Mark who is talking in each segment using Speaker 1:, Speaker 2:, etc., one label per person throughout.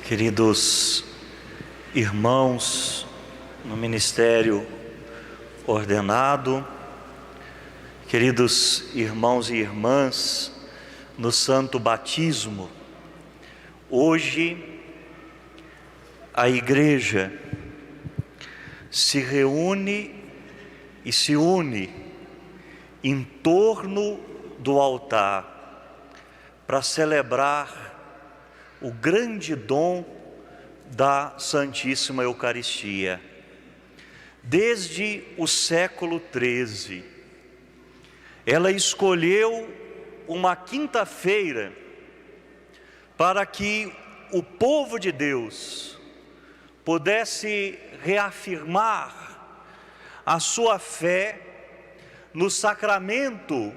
Speaker 1: Queridos irmãos no ministério ordenado, queridos irmãos e irmãs no santo batismo, hoje a igreja se reúne e se une em torno do altar para celebrar o grande dom da Santíssima Eucaristia. Desde o século XIII, ela escolheu uma quinta-feira para que o povo de Deus pudesse reafirmar a sua fé no sacramento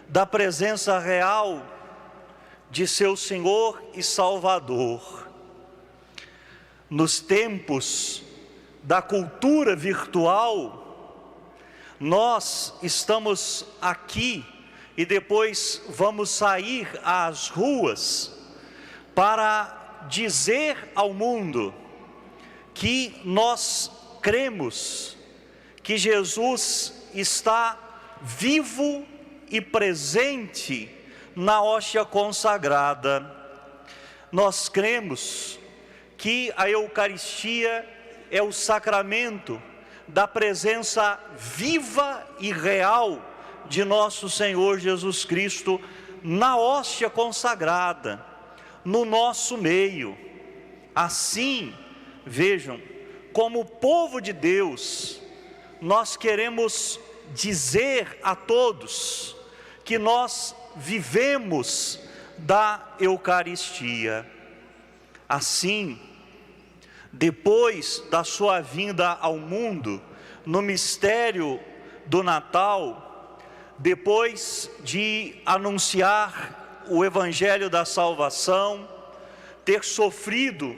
Speaker 1: da presença real de seu Senhor e Salvador. Nos tempos da cultura virtual, nós estamos aqui e depois vamos sair às ruas para dizer ao mundo que nós cremos que Jesus está vivo e presente na hóstia consagrada. Nós cremos que a Eucaristia é o sacramento da presença viva e real de nosso Senhor Jesus Cristo na hóstia consagrada, no nosso meio. Assim, vejam, como povo de Deus, nós queremos dizer a todos que nós vivemos da Eucaristia. Assim, depois da sua vinda ao mundo, no mistério do Natal, depois de anunciar o Evangelho da salvação, ter sofrido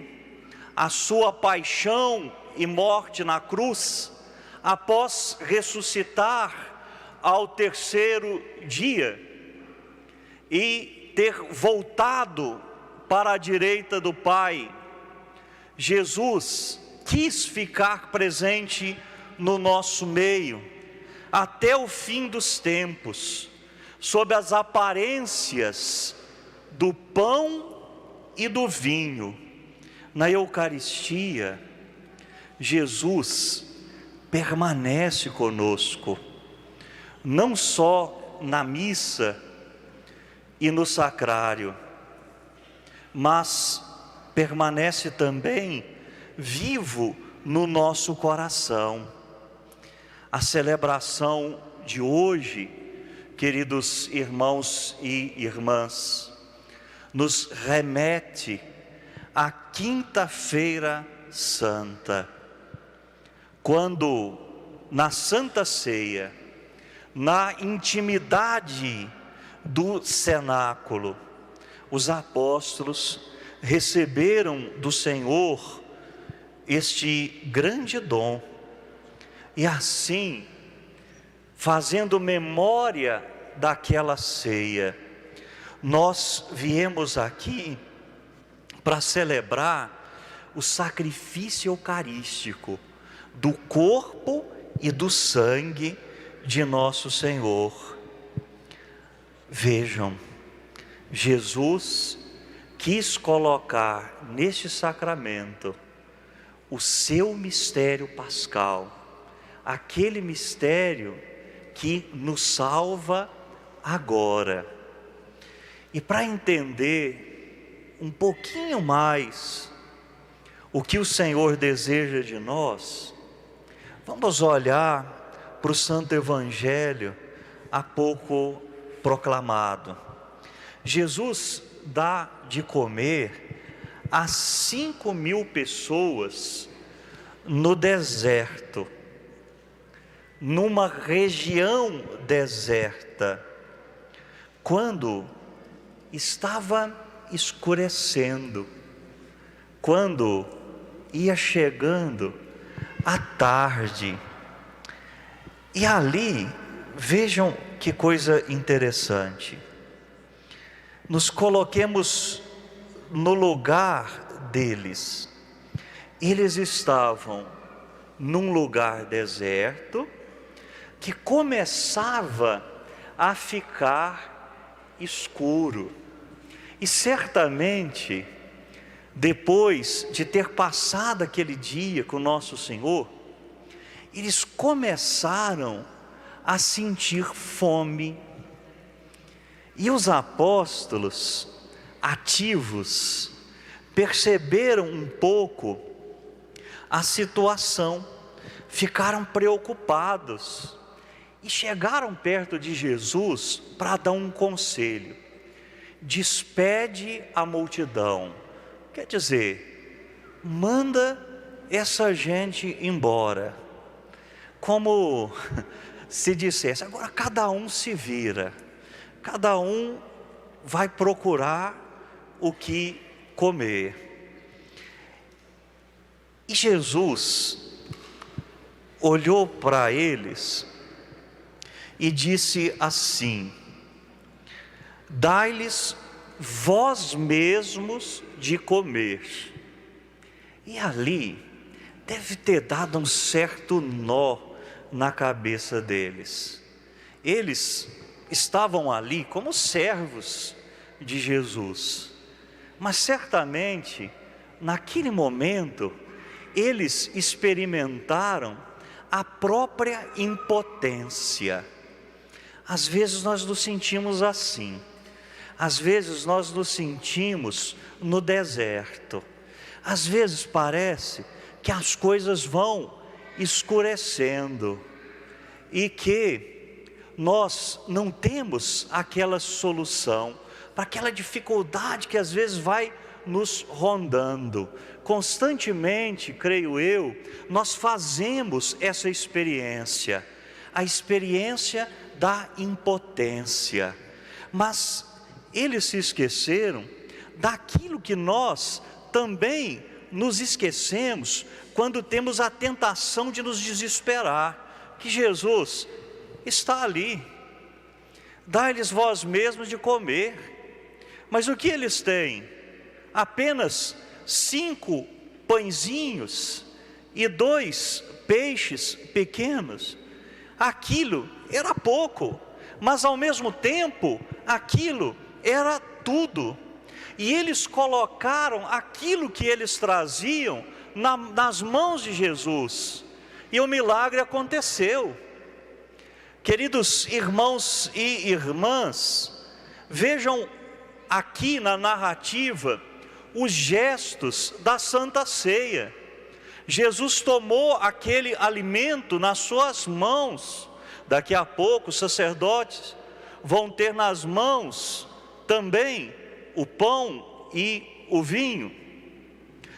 Speaker 1: a sua paixão e morte na cruz, após ressuscitar ao terceiro dia e ter voltado para a direita do Pai, Jesus quis ficar presente no nosso meio até o fim dos tempos, sob as aparências do pão e do vinho. Na Eucaristia, Jesus permanece conosco, não só na missa e no sacrário, mas permanece também vivo no nosso coração. A celebração de hoje, queridos irmãos e irmãs, nos remete à Quinta-feira Santa, quando na Santa Ceia, na intimidade do cenáculo, os apóstolos receberam do Senhor este grande dom, e assim, fazendo memória daquela ceia, nós viemos aqui para celebrar o sacrifício eucarístico do corpo e do sangue de nosso Senhor. Vejam, Jesus quis colocar neste sacramento o seu mistério pascal, aquele mistério que nos salva agora. E para entender um pouquinho mais o que o Senhor deseja de nós, vamos olhar para o Santo Evangelho há pouco proclamado. Jesus dá de comer a 5.000 pessoas no deserto, numa região deserta, quando estava escurecendo, quando ia chegando a tarde. E ali, vejam que coisa interessante, nos coloquemos no lugar deles. Eles estavam num lugar deserto que começava a ficar escuro. E certamente, depois de ter passado aquele dia com Nosso Senhor, eles começaram a sentir fome. E os apóstolos, ativos, perceberam um pouco a situação, ficaram preocupados e chegaram perto de Jesus para dar um conselho: despede a multidão, quer dizer, manda essa gente embora, como se dissesse, agora cada um se vira, cada um vai procurar o que comer. E Jesus olhou para eles e disse assim: dai-lhes vós mesmos de comer. E ali deve ter dado um certo nó na cabeça deles. Eles estavam ali como servos de Jesus, mas certamente naquele momento eles experimentaram a própria impotência. Às vezes nós nos sentimos assim, às vezes nós nos sentimos no deserto, às vezes parece que as coisas vão escurecendo e que nós não temos aquela solução para aquela dificuldade que às vezes vai nos rondando. Constantemente, creio eu, nós fazemos essa experiência, a experiência da impotência. Mas eles se esqueceram daquilo que nós também nos esquecemos quando temos a tentação de nos desesperar, que Jesus está ali. Dai-lhes vós mesmos de comer. Mas o que eles têm? Apenas 5 pãezinhos e 2 peixes pequenos. Aquilo era pouco, mas ao mesmo tempo aquilo era tudo. E eles colocaram aquilo que eles traziam nas mãos de Jesus, e o milagre aconteceu. Queridos irmãos e irmãs, vejam aqui na narrativa os gestos da Santa Ceia. Jesus tomou aquele alimento nas suas mãos. Daqui a pouco os sacerdotes vão ter nas mãos também o pão e o vinho.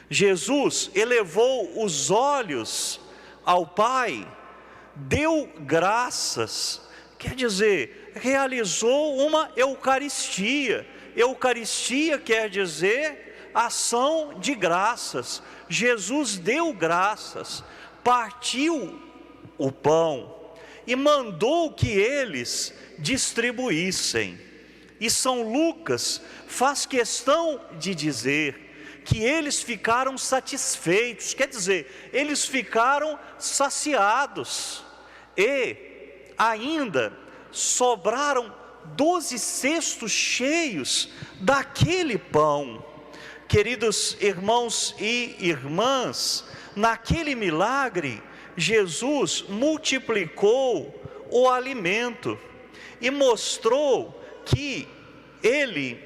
Speaker 1: Jesus elevou os olhos ao Pai, deu graças, quer dizer, realizou uma Eucaristia. Eucaristia quer dizer ação de graças. Jesus deu graças, partiu o pão e mandou que eles distribuíssem. E São Lucas faz questão de dizer que eles ficaram satisfeitos, quer dizer, eles ficaram saciados, e ainda sobraram 12 cestos cheios daquele pão. Queridos irmãos e irmãs, naquele milagre, Jesus multiplicou o alimento e mostrou que Ele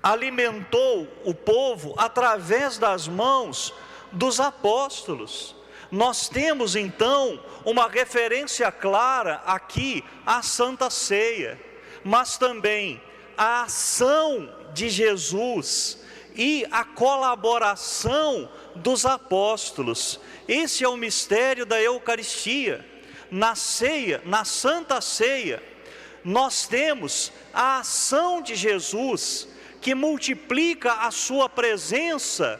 Speaker 1: alimentou o povo através das mãos dos apóstolos. Nós temos então uma referência clara aqui à Santa Ceia, mas também a ação de Jesus e a colaboração dos apóstolos. Esse é o mistério da Eucaristia. Na ceia, na Santa Ceia, nós temos a ação de Jesus, que multiplica a sua presença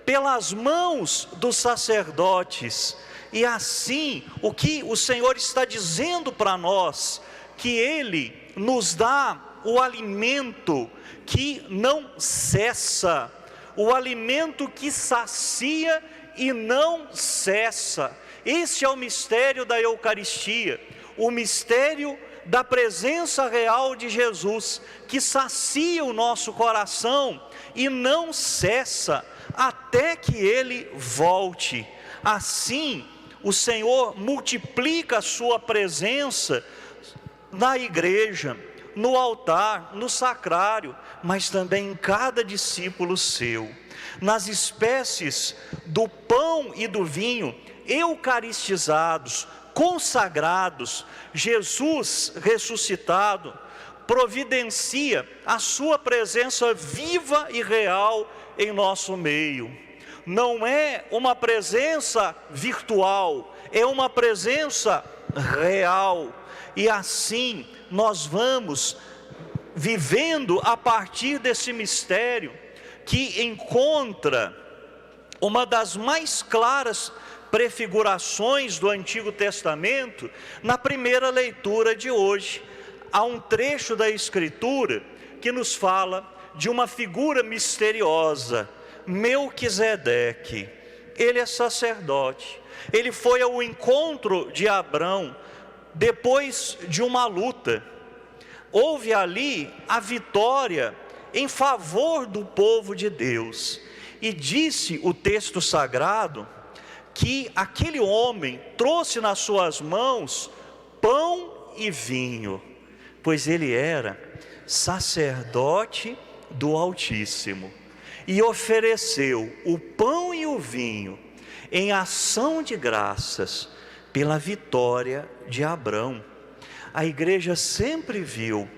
Speaker 1: pelas mãos dos sacerdotes. E assim, o que o Senhor está dizendo para nós, que Ele nos dá o alimento que não cessa, o alimento que sacia e não cessa. Esse é o mistério da Eucaristia, o mistério da presença real de Jesus, que sacia o nosso coração e não cessa até que Ele volte. Assim, o Senhor multiplica a sua presença na igreja, no altar, no sacrário, mas também em cada discípulo seu. Nas espécies do pão e do vinho, eucaristizados, consagrados, Jesus ressuscitado providencia a sua presença viva e real em nosso meio. Não é uma presença virtual, é uma presença real. E assim nós vamos vivendo a partir desse mistério que encontra uma das mais claras prefigurações do Antigo Testamento na primeira leitura de hoje. Há um trecho da Escritura que nos fala de uma figura misteriosa, Melquisedeque. Ele é sacerdote, ele foi ao encontro de Abrão depois de uma luta. Houve ali a vitória em favor do povo de Deus, e disse o texto sagrado que aquele homem trouxe nas suas mãos pão e vinho, pois ele era sacerdote do Altíssimo, e ofereceu o pão e o vinho em ação de graças pela vitória de Abrão. A igreja sempre viu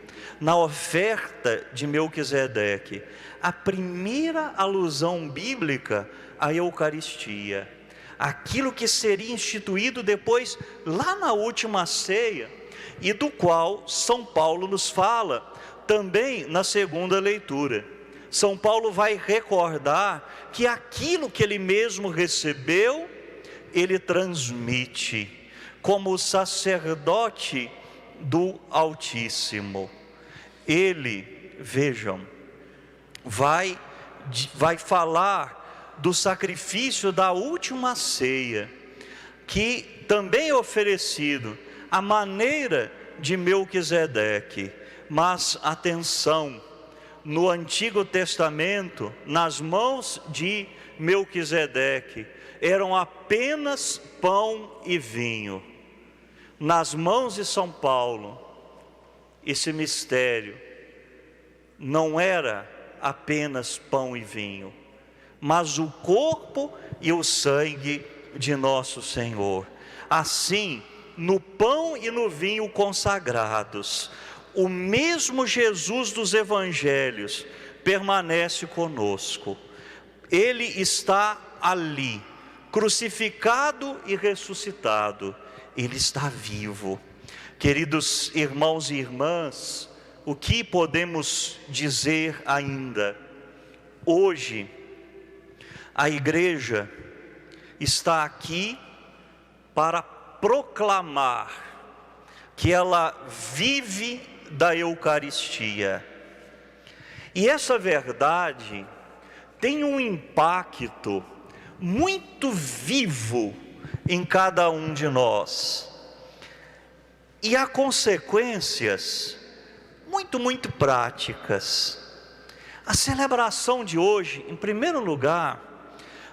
Speaker 1: na oferta de Melquisedeque a primeira alusão bíblica à Eucaristia, aquilo que seria instituído depois lá na última ceia, e do qual São Paulo nos fala também na segunda leitura. São Paulo vai recordar que aquilo que ele mesmo recebeu, ele transmite como sacerdote do Altíssimo. Ele, vejam, vai falar do sacrifício da última ceia, que também é oferecido à maneira de Melquisedeque. Mas atenção, no Antigo Testamento, nas mãos de Melquisedeque, eram apenas pão e vinho. Nas mãos de São Paulo, esse mistério não era apenas pão e vinho, mas o corpo e o sangue de nosso Senhor. Assim, no pão e no vinho consagrados, o mesmo Jesus dos Evangelhos permanece conosco. Ele está ali, crucificado e ressuscitado. Ele está vivo. Queridos irmãos e irmãs, o que podemos dizer ainda? Hoje, a igreja está aqui para proclamar que ela vive da Eucaristia. E essa verdade tem um impacto muito vivo em cada um de nós. E há consequências muito práticas. A celebração de hoje, em primeiro lugar,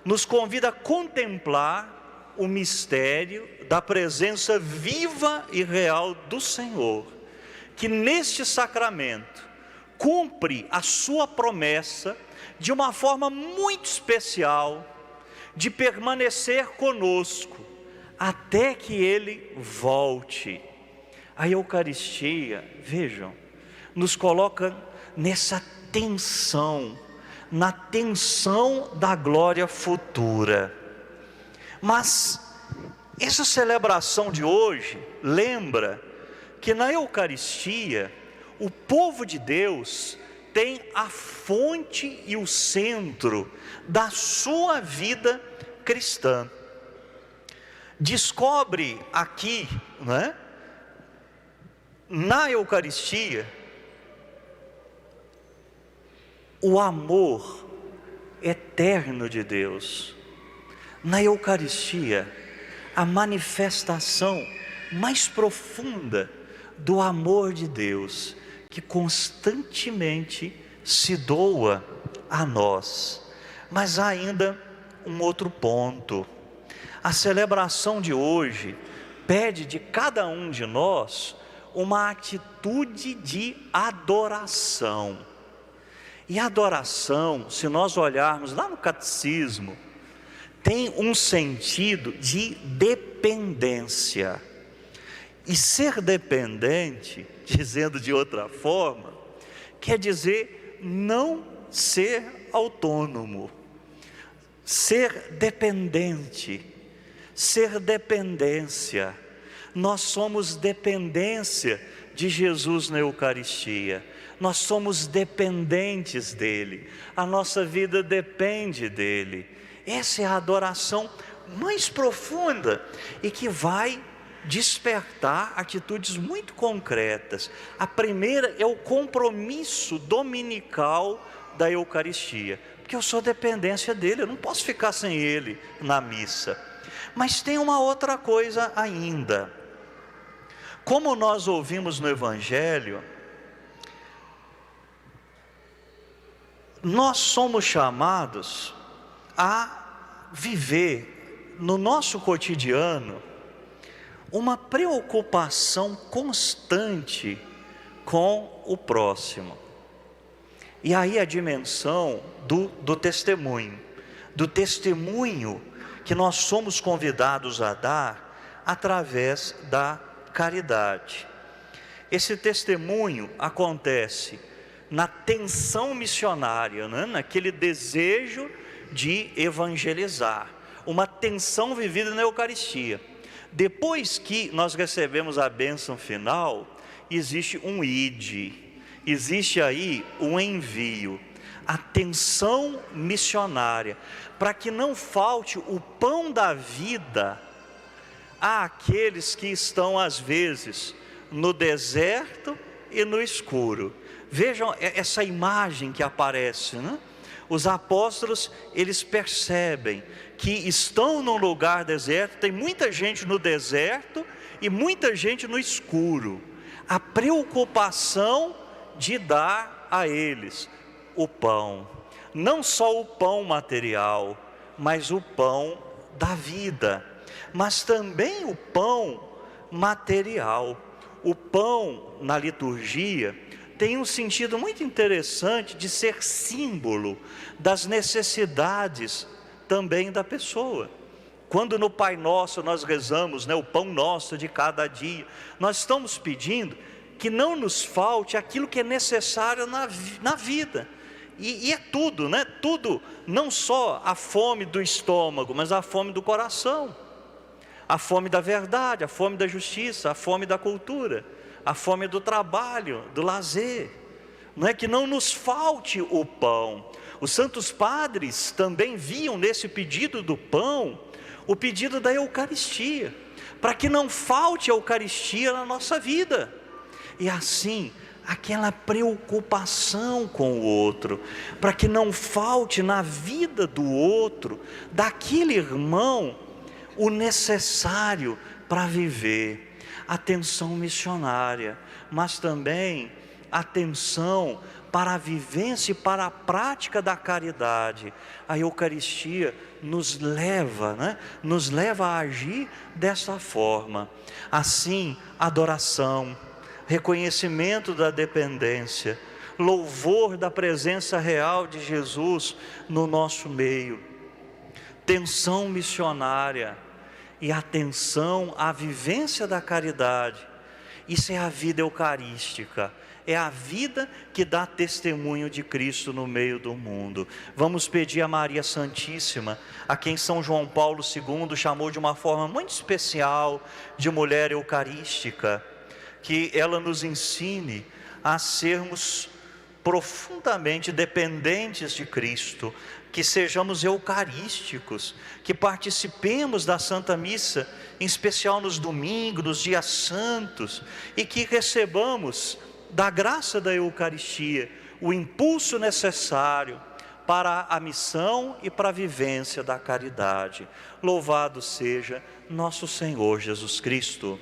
Speaker 1: nos convida a contemplar o mistério da presença viva e real do Senhor, que neste sacramento cumpre a sua promessa de uma forma muito especial, de permanecer conosco até que Ele volte. A Eucaristia, vejam, nos coloca nessa tensão, na tensão da glória futura. Mas essa celebração de hoje lembra que na Eucaristia o povo de Deus tem a fonte e o centro da sua vida cristã. Descobre aqui, né, na Eucaristia, o amor eterno de Deus. Na Eucaristia, a manifestação mais profunda do amor de Deus, que constantemente se doa a nós. Mas há ainda um outro ponto. A celebração de hoje pede de cada um de nós uma atitude de adoração. E adoração, se nós olharmos lá no catecismo, tem um sentido de dependência. E ser dependente, dizendo de outra forma, quer dizer não ser autônomo. Ser dependente, ser dependência. Nós somos dependência de Jesus na Eucaristia. Nós somos dependentes dele. A nossa vida depende dele. Essa é a adoração mais profunda e que vai despertar atitudes muito concretas. A primeira é o compromisso dominical da Eucaristia, porque eu sou dependência dele, eu não posso ficar sem ele na missa. Mas tem uma outra coisa ainda. Como nós ouvimos no Evangelho, nós somos chamados a viver no nosso cotidiano uma preocupação constante com o próximo. E aí a dimensão do testemunho, que nós somos convidados a dar através da caridade. Esse testemunho acontece na tensão missionária, né? Naquele desejo de evangelizar, uma tensão vivida na Eucaristia. Depois que nós recebemos a bênção final, existe um ide, existe aí um envio, a tensão missionária, para que não falte o pão da vida àqueles que estão às vezes no deserto e no escuro. Vejam essa imagem que aparece, né? Os apóstolos, eles percebem que estão num lugar deserto, tem muita gente no deserto e muita gente no escuro. A preocupação de dar a eles o pão, não só o pão material, mas o pão da vida, mas também o pão material. O pão na liturgia tem um sentido muito interessante de ser símbolo das necessidades também da pessoa. Quando no Pai Nosso nós rezamos, né, o pão nosso de cada dia, nós estamos pedindo que não nos falte aquilo que é necessário na vida. E é tudo, né? Tudo, não só a fome do estômago, mas a fome do coração, a fome da verdade, a fome da justiça, a fome da cultura, a fome do trabalho, do lazer. Não é que não nos falte o pão. Os santos padres também viam nesse pedido do pão o pedido da Eucaristia, para que não falte a Eucaristia na nossa vida. E assim, aquela preocupação com o outro, para que não falte na vida do outro, daquele irmão, o necessário para viver. Atenção missionária, mas também atenção para a vivência e para a prática da caridade. A Eucaristia nos leva, né? Nos leva a agir dessa forma. Assim, adoração, reconhecimento da dependência, louvor da presença real de Jesus no nosso meio, tensão missionária e atenção à vivência da caridade. Isso é a vida eucarística, é a vida que dá testemunho de Cristo no meio do mundo. Vamos pedir a Maria Santíssima, a quem São João Paulo II chamou de uma forma muito especial de mulher eucarística, que ela nos ensine a sermos profundamente dependentes de Cristo, que sejamos eucarísticos, que participemos da Santa Missa, em especial nos domingos, nos dias santos, e que recebamos da graça da Eucaristia o impulso necessário para a missão e para a vivência da caridade. Louvado seja nosso Senhor Jesus Cristo.